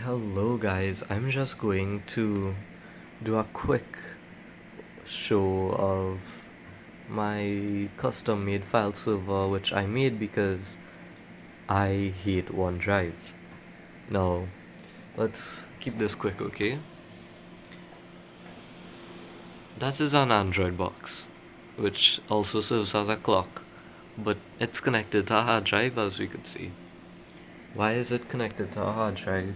Hello guys, I'm just going to do a quick show of my custom made file server which I made because I hate OneDrive. Now, let's keep this quick, okay? That is an Android box, which also serves as a clock, but it's connected to a hard drive as we could see. Why is it connected to a hard drive?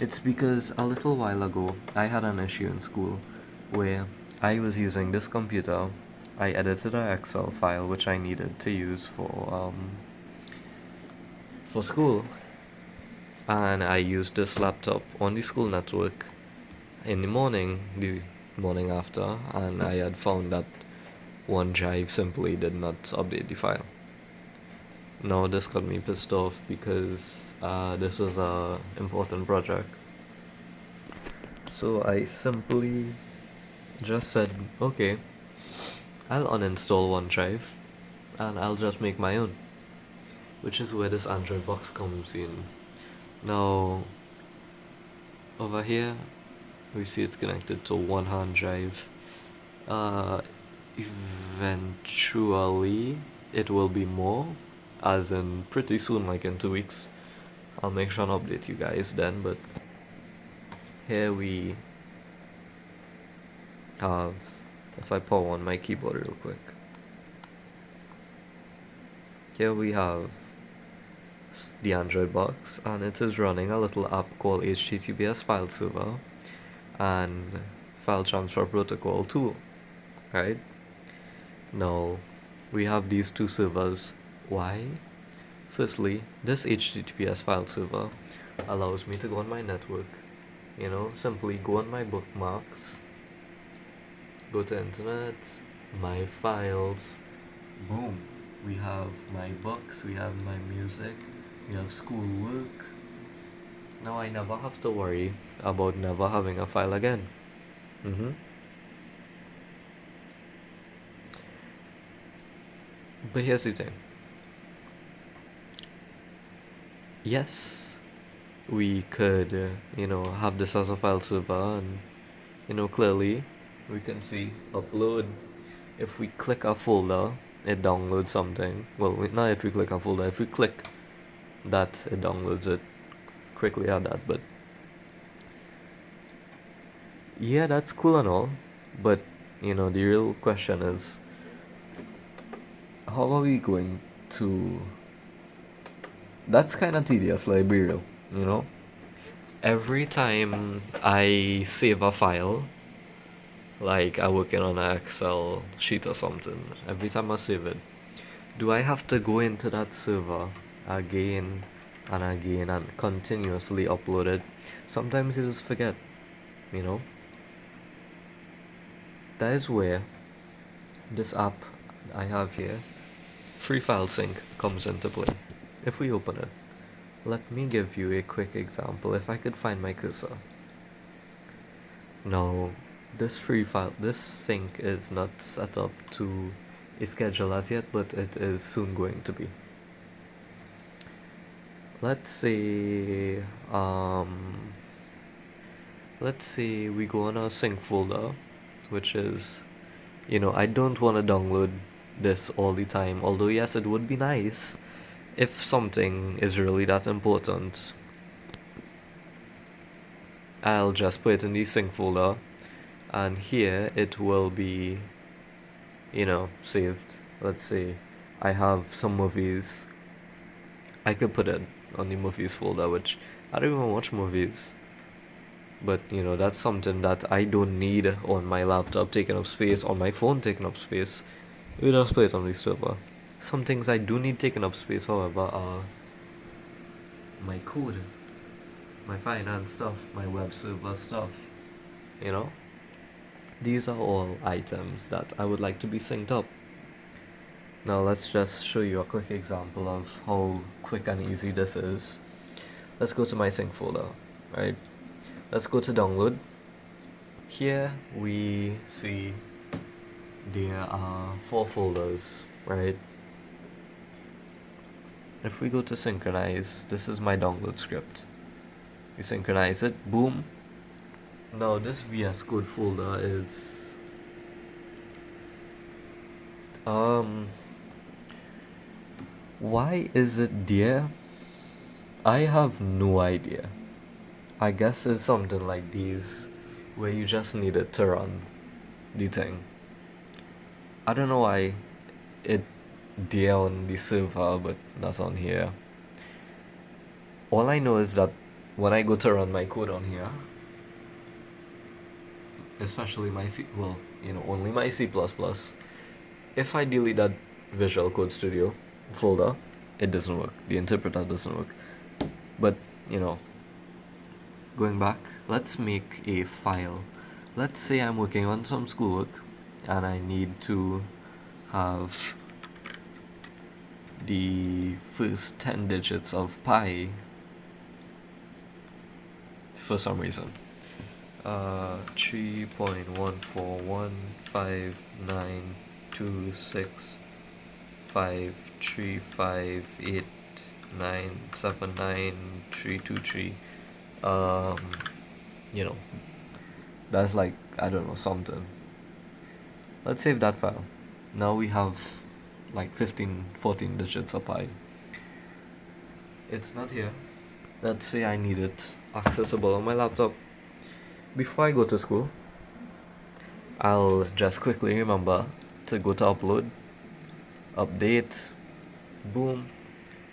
It's because a little while ago I had an issue in school where I was using this computer. I edited an Excel file which I needed to use for school, and I used this laptop on the school network in the morning after, and I had found that OneDrive simply did not update the file. Now this got me pissed off because this was a important project. So I simply just said, okay, I'll uninstall OneDrive and I'll just make my own, which is where this Android box comes in. Now, over here, we see it's connected to one hard drive. Uh, Eventually, it will be more, as in pretty soon, like in 2 weeks. I'll make sure and update you guys then, but here we have, if I power on my keyboard real quick, here we have the Android box, and it is running a little app called HTTPS file server and file transfer protocol tool, right? Now we have these two servers. Why? Firstly, this HTTPS file server allows me to go on my network, simply go on my bookmarks, go to internet, my files, boom. We have my books, we have my music, we have schoolwork. Now I never have to worry about never having a file again. Mm-hmm. But here's the thing. Yes, we could, have this as a file server, and clearly we can see upload. If we click a folder, it downloads something. Well, not if we click a folder. If we click that, it downloads it. Quickly add that, but yeah, that's cool and all. But the real question is, how are we going to? That's kind of tedious, like be real, you know. Every time I save a file, like I'm working on an Excel sheet or something, every time I save it, do I have to go into that server again and again and continuously upload it? Sometimes you just forget, you know. That is where this app I have here, Free File Sync, comes into play. If we open it, let me give you a quick example. If I could find my cursor. Now, this sync is not set up to a schedule as yet, but it is soon going to be. Let's say, let's say we go on our sync folder, which is, I don't want to download this all the time. Although yes, it would be nice if something is really that important. I'll just put it in the sync folder, and here it will be, saved. Let's say I have some movies. I could put it on the movies folder, which I don't even watch movies. But that's something that I don't need on my laptop taking up space, on my phone taking up space. We just put it on the server. Some things I do need taking up space, however, are my code, my finance stuff, my web server stuff. You know, these are all items that I would like to be synced up. Now let's just show you a quick example of how quick and easy this is. Let's go to my sync folder, right? Let's go to download. Here we see there are 4 folders, right? If we go to synchronize, this is my download script. We synchronize it. Boom. Now this VS Code folder is um why is it there? I have no idea. I guess it's something like these where you just need it to run the thing. I don't know why it there on the server but not on here. All I know is that when I go to run my code on here, especially my C, well, only my C++, if I delete that Visual Code Studio folder, it doesn't work. The interpreter doesn't work. But, you know, going back, let's make a file. Let's say I'm working on some schoolwork and I need to have the first 10 digits of pi for some reason. 3.14159265358979323. Um, you know, that's like, I don't know, something. Let's save that file. Now we have like 15, 14 digits of pi. It's not here. Let's say I need it accessible on my laptop. Before I go to school, I'll just quickly remember to go to upload, update, boom,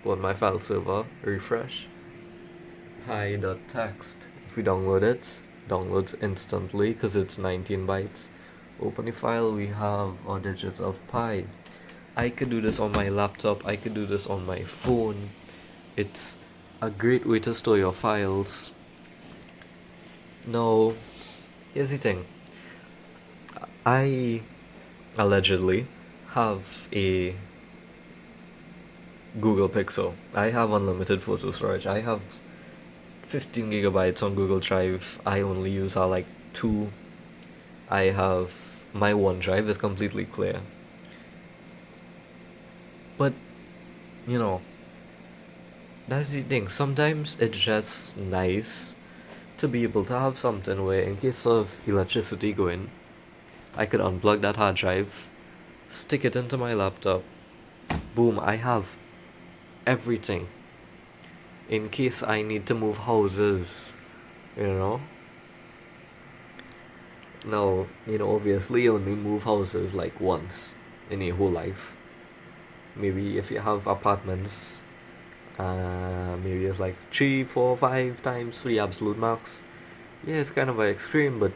go on my file server, refresh, hi.txt. If we download it, downloads instantly because it's 19 bytes. Open the file, we have our digits of pi. I could do this on my laptop, I could do this on my phone. It's a great way to store your files. Now, here's the thing. I allegedly have a Google Pixel. I have unlimited photo storage. I have 15 gigabytes on Google Drive. I only use like 2. I have my OneDrive is completely clear. But, you know, that's the thing. Sometimes it's just nice to be able to have something where, in case of electricity going, I could unplug that hard drive, stick it into my laptop, boom, I have everything. In case I need to move houses, you know. Now, obviously you only move houses like once in your whole life. Maybe if you have apartments, maybe it's like 3, 4, 5 times for the absolute max. Yeah, it's kind of an extreme, but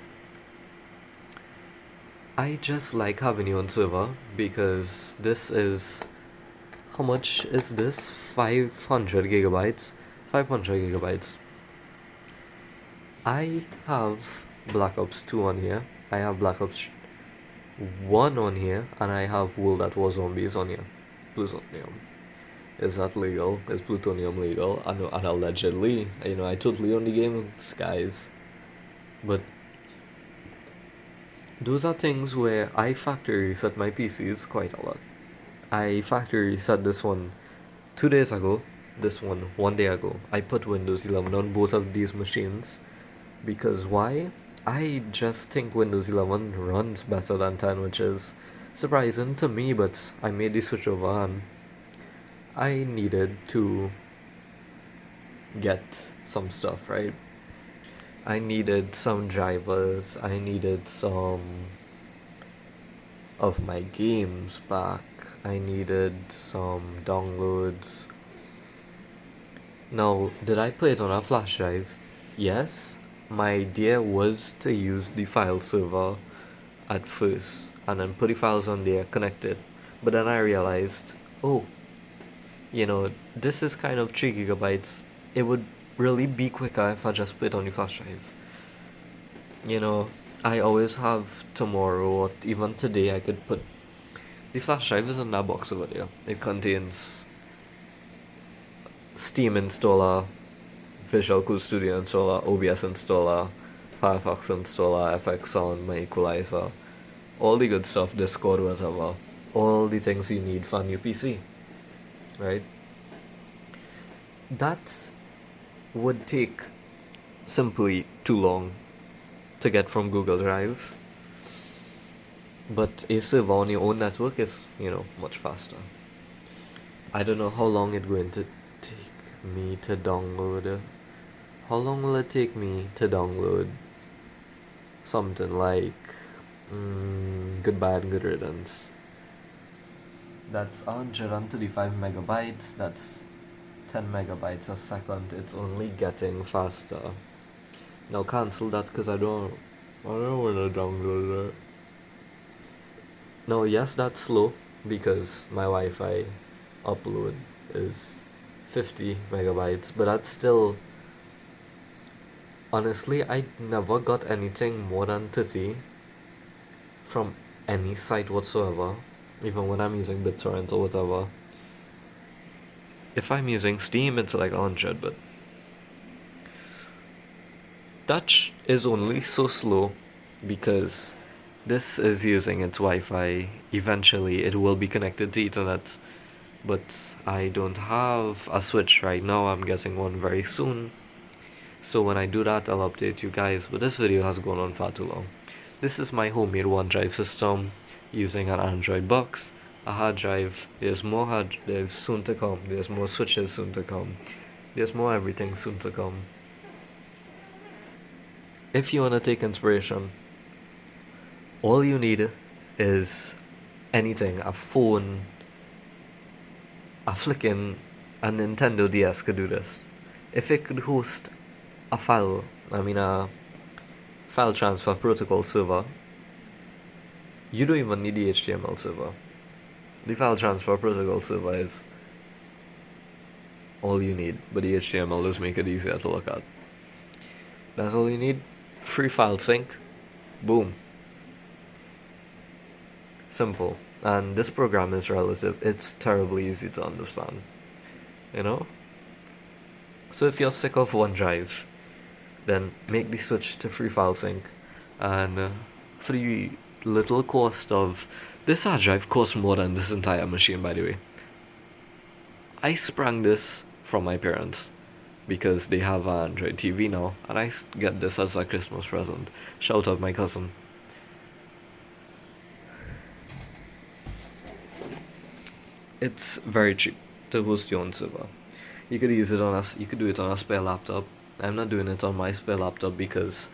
I just like having you on server because this is, how much is this? 500 gigabytes. 500 gigabytes. I have Black Ops 2 on here. I have Black Ops 1 on here, and I have World at War Zombies on here. Plutonium. Is that legal? Is plutonium legal? I know, and allegedly, I totally own the game, guys. But those are things where I factory reset my PCs quite a lot. I factory reset this one 2 days ago, this one 1 day ago. I put Windows 11 on both of these machines because why? I just think Windows 11 runs better than 10, which is surprising to me, but I made the switch over and I needed to get some stuff, right? I needed some drivers, I needed some of my games back, I needed some downloads. Now, did I put it on a flash drive? Yes. My idea was to use the file server at first and then put the files on there connected. But then I realized, oh, this is kind of 3 gigabytes. It would really be quicker if I just put it on the flash drive. I always have tomorrow or even today I could put the flash drive is in that box over there. It contains Steam installer, Visual Code Studio installer, OBS installer, Firefox installer, FX Sound, my equalizer, all the good stuff, Discord, whatever, all the things you need for a new PC, right? That would take simply too long to get from Google Drive. But a server on your own network is, much faster. I don't know how long it's going to take me to download. How long will it take me to download something like Goodbye and Good Riddance? That's 135 megabytes. That's 10 megabytes a second. It's only getting faster. Now cancel that because I don't want to download it. No, yes, that's slow because my Wi-Fi upload is 50 megabytes, but that's still, honestly, I never got anything more than 30 from any site whatsoever, even when I'm using BitTorrent or whatever. If I'm using Steam, it's like 100, but Dutch is only so slow because this is using its Wi-Fi. Eventually, it will be connected to Ethernet, but I don't have a Switch right now. I'm getting one very soon. So when I do that, I'll update you guys. But this video has gone on far too long. This is my homemade OneDrive system using an Android box, a hard drive. There's more hard drives soon to come. There's more switches soon to come. There's more everything soon to come. If you want to take inspiration, all you need is anything, a phone, a flicking, a Nintendo DS could do this. If it could host a a file transfer protocol server, you don't even need the HTML server. The file transfer protocol server is all you need, but the HTML does make it easier to look at. That's all you need. Free file sync, boom. Simple. And this program is relative. It's terribly easy to understand. You know? So if you're sick of OneDrive, then make the switch to free file sync. And for the little cost of this hard drive costs more than this entire machine, by the way. I sprang this from my parents because they have an Android TV now, and I get this as a Christmas present. Shout out my cousin. It's very cheap to host your own server. You could do it on a spare laptop. I'm not doing it on my spare laptop because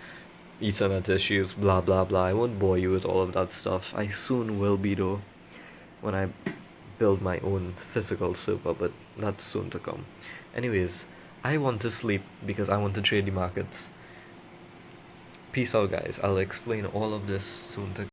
Ethernet issues, blah blah blah. I won't bore you with all of that stuff. I soon will be though, when I build my own physical server, but that's soon to come. Anyways, I want to sleep because I want to trade the markets. Peace out, guys. I'll explain all of this soon to